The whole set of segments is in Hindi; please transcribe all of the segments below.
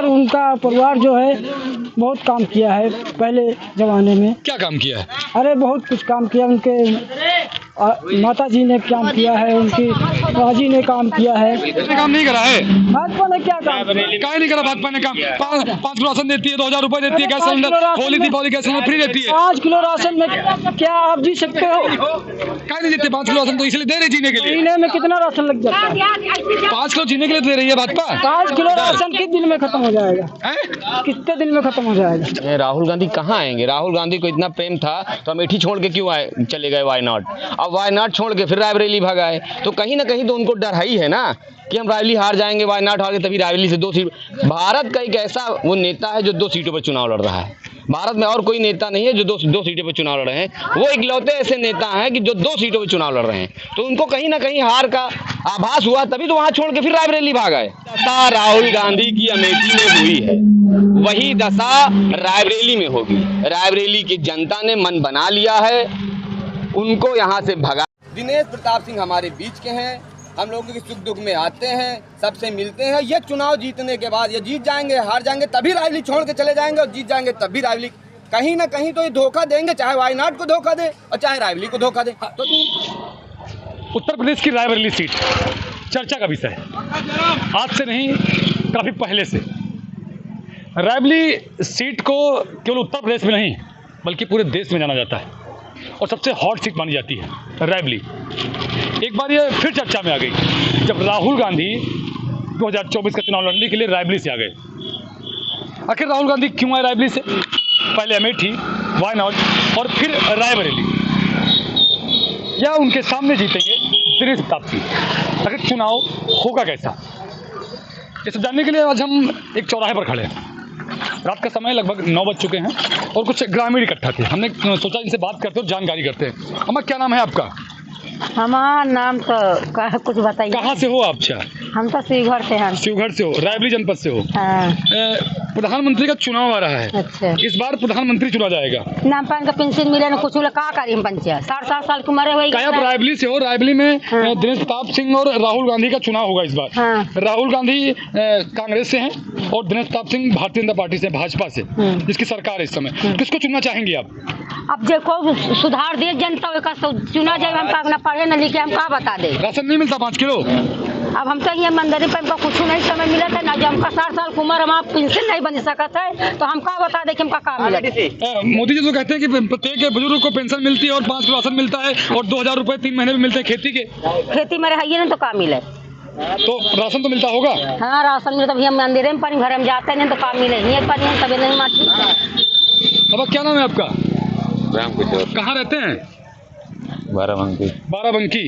उनका परिवार जो है बहुत काम किया है पहले ज़माने में। क्या काम किया है? अरे बहुत कुछ काम किया। उनके माता जी ने काम किया है, उनकी बाजी ने काम किया है। किसने काम नहीं करा है? भाजपा ने क्या काम? क्या नहीं करा भाजपा ने काम? 5 किलो राशन देती है, 2000 रुपए देती है, gas cylinder, Holi Deepawali gas cylinder free देती है। 5 किलो राशन में क्या आप जी सकते हो? क्या नहीं देते 5 किलो राशन? तो इसलिए दे रही जीने के लिए। महीने में कितना राशन लग जाता है? 5 किलो जीने के लिए दे रही है भाजपा। 5 किलो राशन किस दिन में खत्म हो जाएगा? कितने दिन में खत्म हो जाएगा? राहुल गांधी कहाँ आएंगे? राहुल गांधी को इतना प्रेम था तो अमेठी छोड़ के क्यों आए, चले गए वाई नॉट? अब वाई नॉट छोड़ के फिर रायबरेली भगाए, तो कहीं ना कहीं तो उनको डर ही है ना कि हम रायबरेली हार जाएंगे, वाई नॉट हार के तभी रायबरेली से 2 सीट। भारत का एक ऐसा वो नेता है जो 2 सीटों पर चुनाव लड़ रहा है। भारत में और कोई नेता नहीं है जो दो सीटों पर चुनाव लड़ रहे हैं। वो इकलौते ऐसे नेता हैं कि जो 2 सीटों पर चुनाव लड़ रहे हैं, तो उनको कहीं ना कहीं हार का आभास हुआ, तभी तो वहां छोड़ के फिर रायबरेली भागाए। राहुल गांधी की अमेठी में हुई है, वही दशा रायबरेली में होगी। रायबरेली की जनता ने मन बना लिया है, उनको यहाँ से भगा। दिनेश प्रताप सिंह हमारे बीच के हैं, हम लोगों के सुख दुख में आते हैं, सबसे मिलते हैं। ये चुनाव जीतने के बाद ये जीत जाएंगे, हार जाएंगे तभी रायबरेली छोड़ के चले जाएंगे, और जीत जाएंगे तभी रायबरेली कहीं ना कहीं तो ये धोखा देंगे, चाहे वाई नॉट को धोखा दे और चाहे रायबरेली को धोखा दे। तो उत्तर प्रदेश की रायबरेली सीट चर्चा का विषय है, आज से नहीं काफी पहले से। रायबरेली सीट को केवल उत्तर प्रदेश में नहीं बल्कि पूरे देश में जाना जाता है और सबसे हॉट सीट मानी जाती है रायबरेली। एक बार ये फिर चर्चा में आ गई जब राहुल गांधी 2024 का चुनाव लड़ने के लिए रायबरेली से आ गए। आखिर राहुल गांधी क्यों आए रायबरेली से? पहले अमेठी, वाई नॉट और फिर रायबरेली, या उनके सामने जीतेंगे दिनेश प्रताप सिंह? आखिर चुनाव होगा कैसा, ये सब जानने के लिए आज हम एक चौराहे पर खड़े हैं। रात का समय लगभग 9 बज चुके हैं और कुछ ग्रामीण इकट्ठा थे। हमने सोचा इनसे बात करते और जानकारी करते हैं। अम्मा, क्या नाम है आपका? हमारा नाम तो कुछ बताइए। कहाँ से हो आप? अच्छा, हम तो शिवघर से हैं। शिवघर से हो, रायबरेली जनपद से हो। हाँ। प्रधानमंत्री का चुनाव आ रहा है। अच्छा। इस बार प्रधानमंत्री चुना जाएगा। नाम पान का पेंशन मिले ना कुछ का करी हम पंचायत 60 साल की उम्र हुई। आप रायबरेली से हो? रायबरेली में दिनेश प्रताप सिंह और राहुल गांधी का चुनाव होगा इस बार। हाँ। राहुल गांधी कांग्रेस से हैं और दिनेश प्रताप सिंह भारतीय जनता पार्टी से, भाजपा से, जिसकी सरकार है इस समय। किसको चुनना चाहेंगे आप? अब देखो सुधार दे जनता का चुना जाए। हम का पढ़े न लिखे, हम का बता दे। राशन नहीं मिलता 5 किलो? अब हम तो ये मंदिर पर हमको कुछ नहीं समय मिला था ना, जब हमका 60 साल की उम्र, हम पेंशन नहीं बन सकता है, तो हम का बता दे कि हमका काम मिला। मोदी जी तो कहते हैं कि प्रत्येक बुजुर्ग को पेंशन मिलती है और 5 किलो राशन मिलता है और 2000 रुपए 3 महीने में मिलते हैं खेती के। खेती में रहिए ना तो काम मिले, तो राशन तो मिलता होगा। हाँ राशन मिले, तभी हम मंदिर में घर में जाते नहीं तो काम मिले नहीं पानी, तभी नहीं माची। अब क्या नाम है आपका? राम किशोर। कहाँ रहते हैं? बाराबंकी।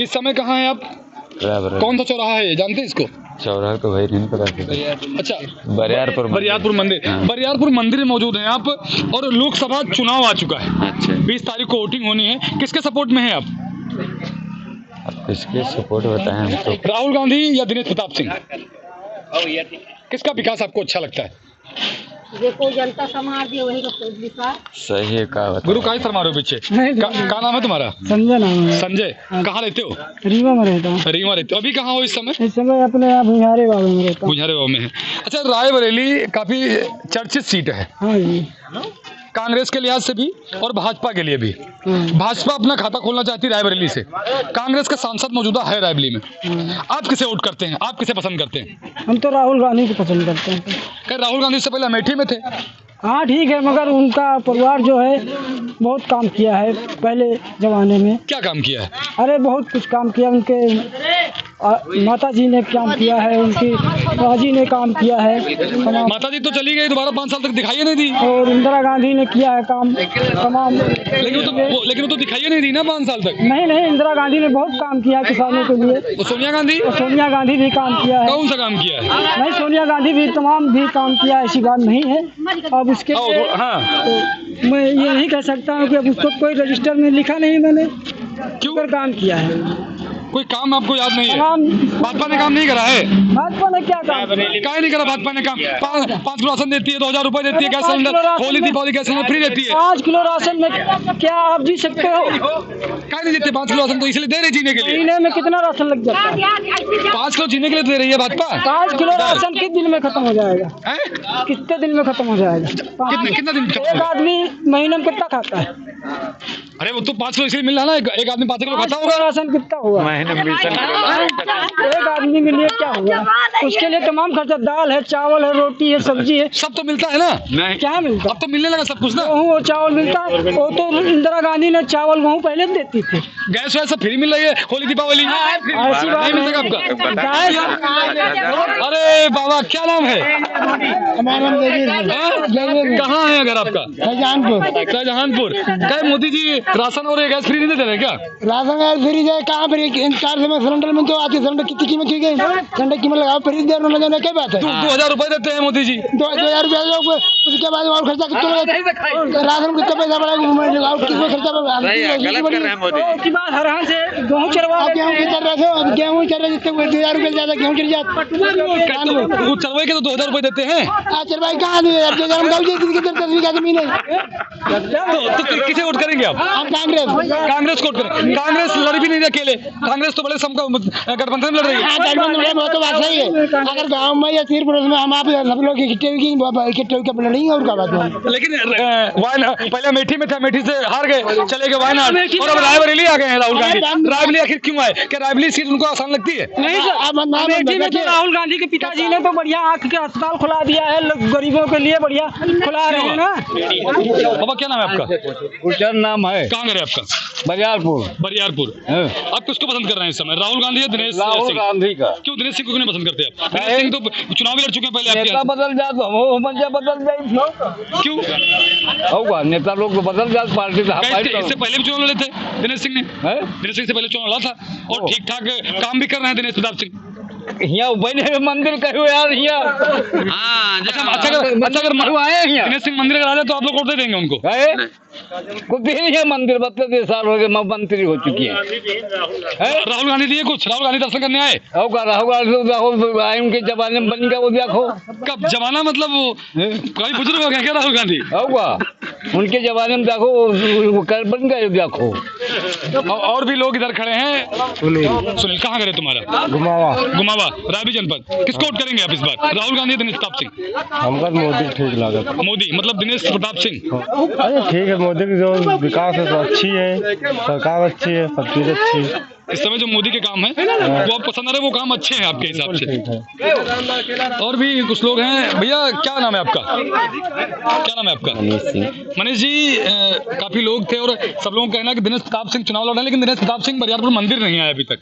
इस समय कहाँ हैं आप? कौन सा चौराहा है, जानते हैं इसको? चौराहा तो भाई नहीं पता। अच्छा, बरियारपुर मंदिर। बरियारपुर मंदिर में मौजूद हैं आप, और लोकसभा चुनाव आ चुका है। अच्छा। 20 तारीख को वोटिंग होनी है। किसके सपोर्ट में है आप? किसके सपोर्ट बताएं हमको? राहुल गांधी या दिनेश प्रताप सिंह? किसका विकास आपको अच्छा लगता है? देखो जनता समाज है वही का विकास सही है। का गुरु काहे शर्मा रहे हो पीछे? का नाम है तुम्हारा? संजय नाम है। संजय। कहाँ रहते हो? रीवा में रहता हूँ। रीवा रहते हो। अभी कहाँ हो इस समय? इस समय अपने यहाँ भुंजारे बाबू में रहता हूँ। भुंजारे बाबू में है। अच्छा, रायबरेली काफी चर्चित सीट है। हाँ जी। कांग्रेस के लिहाज से भी और भाजपा के लिए भी। भाजपा अपना खाता खोलना चाहती है रायबरेली से। कांग्रेस का सांसद मौजूदा है रायबरेली में। आप किसे वोट करते हैं? आप किसे पसंद करते हैं? हम तो राहुल गांधी को पसंद करते हैं। क्या राहुल गांधी से पहले अमेठी में थे? हाँ ठीक है, मगर उनका परिवार जो है बहुत काम किया है पहले ज़माने में। क्या काम किया है? अरे बहुत कुछ काम किया। उनके माता जी ने काम किया है, उनकी बाजी ने काम किया है। माता जी तो चली गई, दोबारा 5 साल तक दिखाई नहीं दी। और इंदिरा गांधी ने किया है काम तमाम। लेकिन वो तो दिखाई नहीं दी ना 5 साल तक। नहीं, इंदिरा गांधी ने बहुत काम किया किसानों के लिए। सोनिया गांधी? सोनिया गांधी भी काम किया है। कौन सा काम किया है? नहीं, सोनिया गांधी भी तमाम भी काम किया, ऐसी बात नहीं है। अब उसके हाँ, तो मैं ये नहीं कह सकता हूँ कि अब उसको कोई रजिस्टर में लिखा नहीं मैंने। क्यों? काम किया है। कोई काम आपको याद नहीं है? भाजपा ने काम नहीं करा है? भाजपा ने क्या काम? क्या नहीं करा भाजपा ने काम? 5 किलो राशन देती है, 2000 रुपए देती है, gas cylinder, Holi Deepawali gas cylinder free देती है। 5 किलो राशन में क्या आप जी सकते हो? क्या नहीं देते 5 किलो राशन, तो इसलिए दे रही जीने के लिए। महीने में कितना राशन लग जाता है? 5 किलो जीने के लिए दे रही है भाजपा। 5 किलो राशन किस दिन में खत्म हो जाएगा? हैं? कितने दिन में खत्म हो जाएगा? कितना दिन खत्म एक होगा? आदमी महीने में कितना खाता है? अरे वो तो 5 किलो इसलिए मिल रहा ना, एक आदमी 5 किलो खाता होगा। राशन कितना हुआ? एक आदमी के लिए क्या हुआ? उसके लिए तमाम खर्चा, दाल है, चावल है, रोटी है, सब्जी है, सब तो मिलता है ना। क्या मिलता? अब तो मिलने लगा सब कुछ ना। गेहूँ और चावल मिलता है। वो तो इंदिरा गांधी ने चावल गेहूँ पहले देती थी। गैस वैस सब फ्री मिल रही है, होली दीपावली ऐसी बात नहीं मिलेगा आपका। अरे बाबा क्या नाम है? हमारा कहाँ है अगर आपका? शाहजहानपुर। क्या मोदी जी राशन और गैस फ्री नहीं दे रहे क्या? राशन कार्ड फ्री है कहाँ पर? 4 समय सिलेंडर में तो आती, सिलेंडर कितनी कीमत हुई गई? सिलेंडर कीमत लगाओ, फ्री दे रहे, क्या बात है? 2000 रुपए देते हैं मोदी जी। 2000 रुपया, उसके बाद और खर्चा कितना? राशन कितना पैसा बढ़ेगा? कितना खर्चा की बात हरान से गेहूँ चलवा, गेहूँ चल रहे थे, गेहूँ चल रहे जितने 2000 रुपये ज्यादा गेहूँ चल जाता। चलवाई के तो 2000 रुपए देते हैं। चलवाई कहाँ 2000 जमीन है? तो किसे वोट करेंगे आप? कांग्रेस को वोट करें। कांग्रेस लड़ भी नहीं रही अकेले, कांग्रेस तो बड़े गठबंधन में लड़ रही है। वो तो बात सही है। अगर गाँव में या तीर पड़ोस में हम आप सब लोग इकट्ठे होकर लड़ेंगे और क्या बात है? लेकिन पहले अमेठी में था, अमेठी से हार गए, चले गए वायनाड, और अब रायबरेली आ गए हैं राहुल गांधी। रायबरेली आखिर क्यों आए? क्या रायबरेली सीट उनको आसान लगती है? नहीं सर, अमेठी में तो राहुल गांधी के पिताजी ने तो बढ़िया आँख के अस्पताल खुला दिया है, गरीबों के लिए बढ़िया खुला रहे हैं ना। बाबा क्या नाम है आपका? गुलशन नाम है। कहाँ घर है आपका? बरियारपुर। आप किसको पसंद कर रहे हैं इस समय, राहुल गांधी या दिनेश सिंह? गांधी का। क्यों दिनेश सिंह को क्यों नहीं पसंद करते आप? दिनेश सिंह तो चुनाव भी लड़ चुके हैं पहले आपके यहाँ। बदल जात बदल जाए क्यों? होगा नेता लोग तो बदल जात पार्टी इससे पहले भी चुनाव लड़े थे दिनेश सिंह ने। दिनेश सिंह से पहले चुनाव लड़ा था और ठीक ठाक काम भी कर रहे हैं दिनेश प्रताप सिंह। यहाँ बने मंदिर कहो यार यहाँ। अच्छा अगर आए दिनेश सिंह मंदिर अगर आ जाए तो आप लोग वोट दे देंगे उनको? कुछ नहीं है मंदिर, 32 साल हो गए मंत्री हो चुकी है। राहुल गांधी दिए कुछ? राहुल गांधी दर्शन करने आए? राहुल गांधी उनके जमाने में बन गया वो देखो। कब जमाना मतलब वो कहीं बुजुर्ग हो गया क्या राहुल गांधी? होगा उनके जमाने में देखो बन गए देखो। और भी लोग इधर खड़े हैं। सुनील कहाँ गए तुम्हारा? गुमावा रायबरेली जनपद। किसको वोट करेंगे आप इस बार, राहुल गांधी दिनेश प्रताप सिंह? हमको मोदी ठीक लगा। मोदी मतलब दिनेश प्रताप सिंह। अरे ठीक है, मोदी की जो विकास है तो अच्छी है, सरकार अच्छी है, सब चीज अच्छी है। इस समय जो मोदी के काम है वो आप पसंद आ रहे, वो काम अच्छे हैं आपके हिसाब से? और भी कुछ लोग हैं। भैया क्या नाम है आपका? क्या नाम है आपका? मनीष सिंह। मनीष जी, काफी लोग थे और सब लोगों का कहना है कि दिनेश प्रताप सिंह चुनाव लड़ रहे हैं, लेकिन दिनेश प्रताप सिंह बरियारपुर मंदिर नहीं आए अभी तक।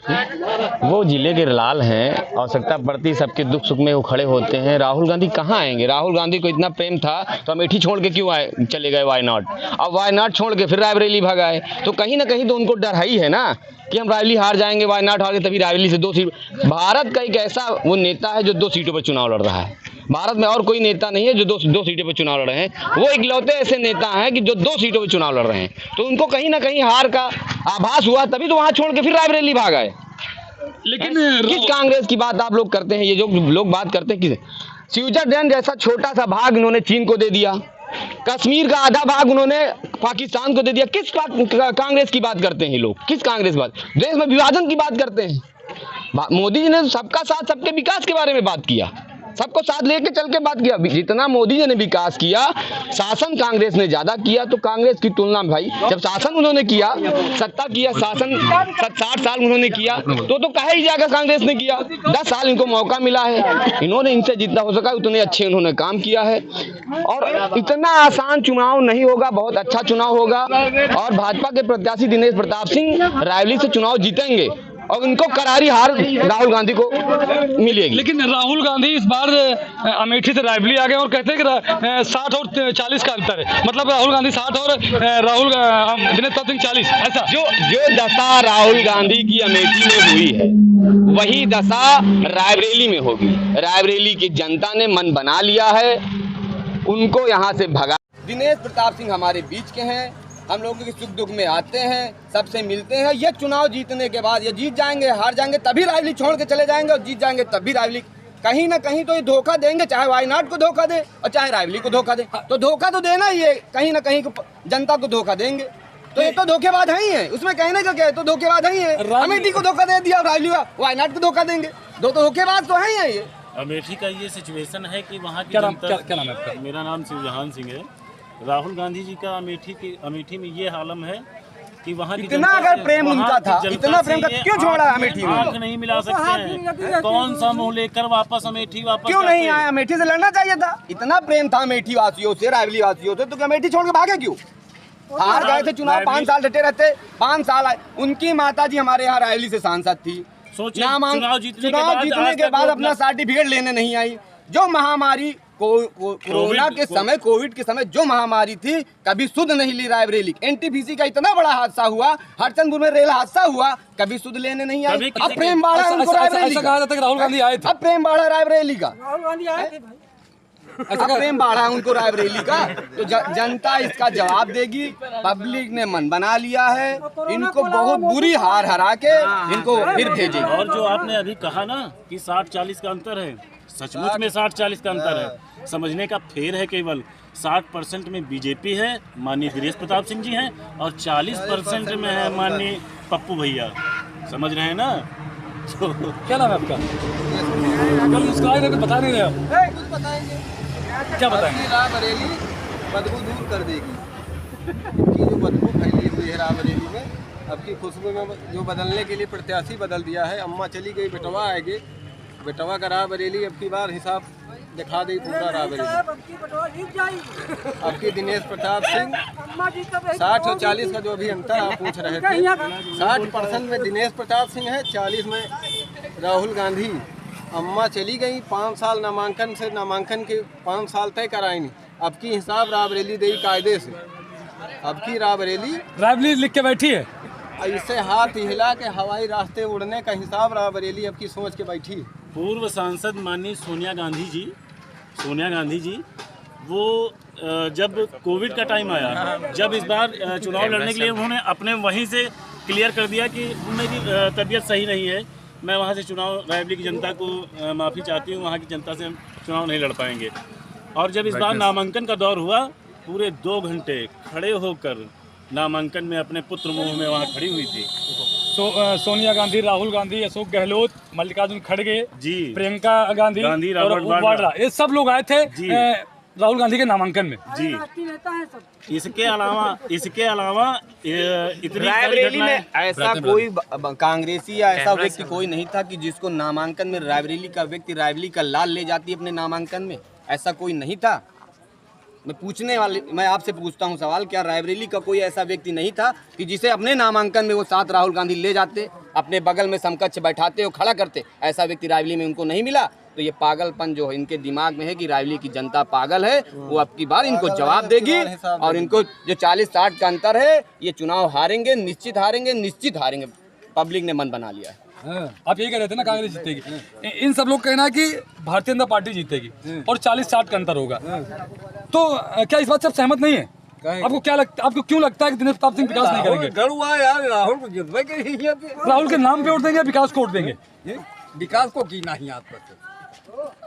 वो जिले के लाल हैं, आवश्यकता पड़ती सबके दुख सुख में वो खड़े होते हैं। राहुल गांधी कहाँ आएंगे? राहुल गांधी को इतना प्रेम था तो अमेठी छोड़ के क्यों आए, चले गए वायनाड। अब वायनाड छोड़ के फिर रायबरेली भगाए, तो कहीं ना कहीं तो उनको डर ही है ना कि हम रायबरेली हार जाएंगे, वायनाड हार के तभी रायबरेली से 2 सीट। भारत का एक ऐसा वो नेता है जो 2 सीटों पर चुनाव लड़ रहा है। भारत में और कोई नेता नहीं है जो दो सीटों पर चुनाव लड़ रहे हैं। वो इकलौते ऐसे नेता हैं कि जो 2 सीटों पर चुनाव लड़ रहे हैं, तो उनको कहीं ना कहीं हार का आभास हुआ, तभी तो वहां छोड़ के फिर रायबरेली भाग आए। लेकिन किस कांग्रेस की बात आप लोग करते हैं? ये जो लोग बात करते हैं किस स्विट्जरलैंड जैसा छोटा सा भाग इन्होंने चीन को दे दिया, कश्मीर का आधा भाग उन्होंने पाकिस्तान को दे दिया। किस कांग्रेस की बात करते हैं ये लोग? किस कांग्रेस बात? देश में विभाजन की बात करते हैं। मोदी जी ने सबका साथ सबके विकास के बारे में बात किया, सबको साथ लेके चल के बात किया। जितना मोदी जी ने विकास किया, शासन कांग्रेस ने ज्यादा किया। तो कांग्रेस की तुलना में भाई जब शासन उन्होंने किया, सत्ता किया, शासन 60 साल उन्होंने किया, तो कहे ही जाकर कांग्रेस ने किया। 10 साल इनको मौका मिला है, इन्होंने इनसे जितना हो सका उतने अच्छे उन्होंने काम किया है। और इतना आसान चुनाव नहीं होगा, बहुत अच्छा चुनाव होगा। और भाजपा के प्रत्याशी दिनेश प्रताप सिंह रायबरेली से चुनाव जीतेंगे और उनको करारी हार राहुल गांधी को मिलेगी। लेकिन राहुल गांधी इस बार अमेठी से रायबरेली आ गए और कहते हैं कि 60 और 40 का अंतर है, मतलब राहुल गांधी 60 और दिनेश प्रताप सिंह 40। ऐसा जो दशा राहुल गांधी की अमेठी में हुई है, वही दशा रायबरेली में होगी। रायबरेली की जनता ने मन बना लिया है, उनको यहाँ से भगा। दिनेश प्रताप सिंह हमारे बीच के हैं, हम लोगों के सुख दुख में आते हैं, सबसे मिलते हैं। ये चुनाव जीतने के बाद ये जीत जाएंगे, हार जाएंगे तभी रायबरेली छोड़ के चले जाएंगे, और जीत जाएंगे तभी रायबरेली। कहीं ना कहीं तो ये धोखा देंगे, चाहे वायनाड को धोखा दे और चाहे रायबरेली को धोखा दे, तो धोखा तो देना ही है, कहीं ना कहीं जनता को धोखा देंगे। तो ये तो धोखेबाज है ही है, उसमें कहने का क्या है, तो धोखेबाज है ही है। अमेठी को धोखा दे दिया, रायली वायनाड को धोखा देंगे, दो तो धोखेबाज तो है ही है ये। अमेठी का ये सिचुएशन है कि वहाँ की क्या नाम है आपका? मेरा नाम शिवजहान सिंह है। राहुल गांधी जी का अमेठी में ये हालम है कि वहाँ की इतना अगर प्रेम उनका था, इतना प्रेम का क्यों छोड़ा अमेठी में? आंख नहीं मिला सकते हैं, कौन सा मुंह लेकर वापस अमेठी वापस क्यों नहीं आया? अमेठी से लड़ना चाहिए था, इतना प्रेम था अमेठी वासियों से, रायबली वासियों से, तो अमेठी छोड़ के भागे क्यों? हार गए थे चुनाव, 5 साल डटे रहते, 5 साल आए। उनकी माता जी हमारे यहाँ रायबली से सांसद थी, चुनाव जीतने के बाद अपना सर्टिफिकेट लेने नहीं आई। जो महामारी कोरोना के समय, कोविड के समय जो महामारी थी, कभी सुध नहीं ली रायबरेली। एनटीपीसी का इतना बड़ा हादसा हुआ, हरचंदपुर में रेल हादसा हुआ, कभी सुध लेने नहीं आई। अब प्रेम बाड़ा उनको रायबरेली का, कहा जाता है कि राहुल गांधी आए थे, अब प्रेम बाड़ा रायबरेली का, अब प्रेम बाड़ा है उनको रायबरेली का। तो जनता इसका जवाब देगी। पब्लिक ने मन बना लिया है, इनको बहुत बुरी हार हरा के इनको फिर भेजेगी। और जो आपने अभी कहा ना कि 60-40 का अंतर है, सचमुच में 60-40 का अंतर है। समझने का फेर है केवल 60% में बीजेपी है, माननीय दिनेश प्रताप सिंह जी हैं, और 40% में है माननीय पप्पू भैया। समझ रहे हैं ना? तो क्या नाम है आपका? कल मुस्कुराए रहे, बता नहीं रहे आप। कुछ बताएंगे, क्या बताएंगे? रायबरेली बदबू दूर कर देगी। इनकी जो बदबू फैली हुई है रायबरेली में, अब की खुशबू में जो बदलने के लिए प्रत्याशी बदल दिया है। अम्मा चली गई, बेटवा आएगी, बेटवा का रायबरेली अब की बार हिसाब दिखा दी पूरा रायबरेली। अब की दिनेश प्रताप सिंह 60 और 40 का जो अभी अंतर आप पूछ रहे थे, 60% में दिनेश प्रताप सिंह है, 40 में राहुल गांधी। अम्मा चली गई, 5 साल नामांकन से, नामांकन के 5 साल तय कराई। अब की हिसाब रायबरेली देगी कायदे से। अब की रायबरेली लिख के बैठी है, ऐसे हाथ हिला के हवाई रास्ते उड़ने का हिसाब रायबरेली अब की सोच के बैठी। पूर्व सांसद माननीय सोनिया गांधी जी वो जब कोविड का टाइम आया, जब इस बार चुनाव लड़ने के लिए उन्होंने अपने वहीं से क्लियर कर दिया कि मेरी तबीयत सही नहीं है, मैं वहाँ से चुनाव, रायबरेली की जनता को माफ़ी चाहती हूँ, वहाँ की जनता से हम चुनाव नहीं लड़ पाएंगे। और जब इस बार नामांकन का दौर हुआ, पूरे 2 घंटे खड़े होकर नामांकन में अपने पुत्र मुँह में वहाँ खड़ी हुई थी। सोनिया गांधी, राहुल गांधी, अशोक गहलोत, मल्लिकार्जुन खड़गे जी, प्रियंका गांधी और वाड्रा, ये सब लोग आए थे राहुल गांधी के नामांकन में जी। इसके अलावा इतनी रायबरेली में ऐसा कोई कांग्रेसी या ऐसा व्यक्ति कोई नहीं था कि जिसको नामांकन में रायबरेली का व्यक्ति रायबरेली का लाल ले जाती अपने नामांकन में, ऐसा कोई नहीं था। मैं आपसे पूछता हूं सवाल, क्या रायबरेली का कोई ऐसा व्यक्ति नहीं था कि जिसे अपने नामांकन में वो साथ राहुल गांधी ले जाते, अपने बगल में समकक्ष बैठाते और खड़ा करते? ऐसा व्यक्ति रायबरेली में उनको नहीं मिला। तो ये पागलपन जो इनके दिमाग में है कि रायबरेली की जनता पागल है, वो अब की बार इनको जवाब देगी। और इनको जो 40-60 का अंतर है, ये चुनाव हारेंगे, निश्चित हारेंगे। पब्लिक ने मन बना लिया है। आप यही कह रहे थे ना, कांग्रेस जीतेगी। इन सब लोग कहना है कि भारतीय जनता पार्टी जीतेगी और 40-60 का अंतर होगा। तो क्या इस बात से आप सहमत नहीं है? आपको क्या लगता, आपको क्यों लगता है कि दिनेश प्रताप सिंह विकास नहीं करेंगे? राहुल के नाम पे वोट देंगे, विकास को वोट देंगे? विकास को की नहीं आता।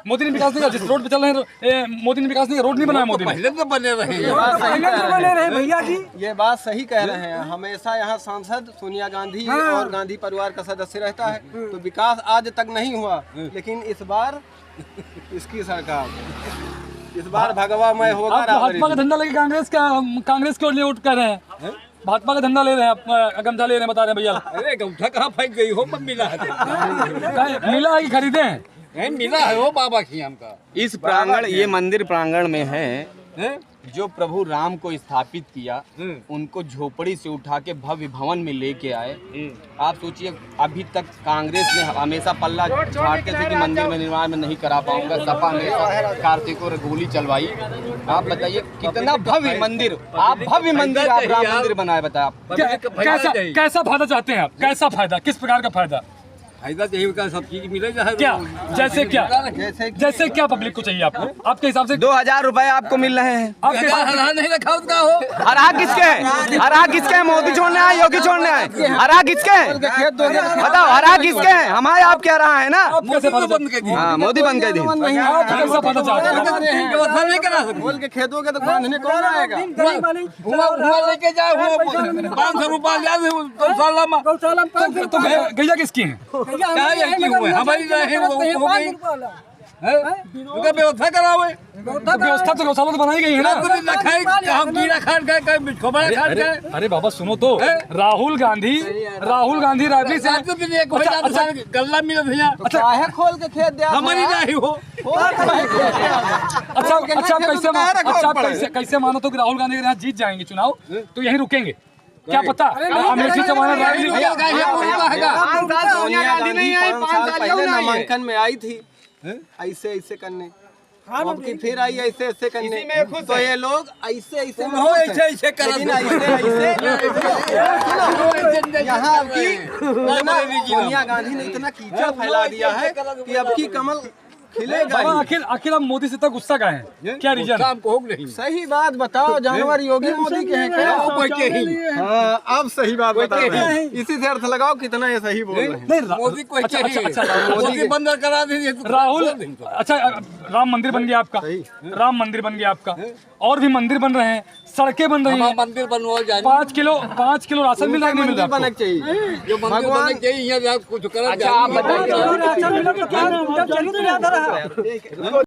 मोदी ने विकास नहीं किया, जिस रोड पे चल रहे हैं मोदी ने विकास नहीं किया, रोड नहीं बनाया मोदी ने। पहले तो बने रहे भैया जी, ये बात सही कह रहे हैं। हमेशा यहाँ सांसद सोनिया गांधी और गांधी परिवार का सदस्य रहता है, तो विकास आज तक नहीं हुआ। लेकिन इस बार इसकी सरकार, इस बार भगवामय होगा। भाजपा का झंडा लेके कांग्रेस को वोट कर रहे हैं, भाजपा का झंडा ले रहे हैं, गमछा ले रहे हैं, बता रहे हैं भैया। अरे गमछा कहाँ फेंक गई हो? मिला है कि खरीदे हैं? मिला है वो बाबा की हमका। इस प्रांगण, ये मंदिर प्रांगण में है जो प्रभु राम को स्थापित किया, उनको झोपड़ी से उठा के भव्य भवन में लेके आए। आप सोचिए, अभी तक कांग्रेस ने हमेशा पल्ला झाड़ते थे कि मंदिर में निर्माण में नहीं करा पाऊंगा। सपा में कार्तिक और गोली चलवाई। आप बताइए कितना भव्य मंदिर, आप राम मंदिर बनाए, बताए आप। कैसा फायदा चाहते हैं आप? कैसा फायदा, किस प्रकार का फायदा? फायदा चाहिए का सब चीज मिले जाए क्या जैसे क्या जैसे क्या पब्लिक को चाहिए आपको आपके हिसाब से 2000 रुपए आपको मिल रहे हैं। आपके हिसाब से नहीं रखा उसका हो हरा किसके हैं? हरा किसके हैं? मोदी छोड़ने आए, योगी छोड़ने आए? हरा किसके हैं? बताओ हरा किसके हैं? हमारे आप क्या रहा है ना? आप कैसे पता चला? हाँ मोदी बंद कर दी। आप कैसे पता चला? बोल के खेतों के तो बांधने कौन आएगा? लेके जाओ 500 रुपया तो गैया किसकी है? हमारी व्यवस्था कराओ तो व्यवस्था तो गौशाला तो बनाई गई है ना। अरे बाबा सुनो तो, राहुल गांधी राबड़ी से गल्ला मिला भैया अच्छा खोल के खेत दिया हमारी नहीं हो। अच्छा कैसे मानो तो कि राहुल गांधी के यहाँ जीत जाएंगे चुनाव तो यहीं रुकेंगे? क्या पता अमेठी चौहान सोनिया गांधी नहीं आई, 5 साल पहले नामांकन में आई थी ऐसे ऐसे करने, अब की फिर आई ऐसे ऐसे करने, तो ये लोग ऐसे ऐसे यहाँ अब की सोनिया गांधी ने इतना कीचड़ फैला दिया है कि अब की कमल खिलेगा। आखिर आप मोदी से तक गुस्सा का है? क्या रीजन? सही बात बताओ, जानवर योगी मोदी के हैं क्या? हाँ अब सही बात बताओ, इसी से अर्थ लगाओ कितना ये सही बोल रहे हैं। नहीं मोदी को मोदी बंद करा दीजिए राहुल। अच्छा राम मंदिर बन गया आपका, राम मंदिर बन गया आपका, और भी मंदिर बन रहे हैं, सड़कें बन रही हैं, मंदिर बनवा जाए 5 किलो राशन मिल रहा है, नहीं मिल रहा? बनना चाहिए जो भगवान चाहिए कुछ कर। अच्छा आप बताइए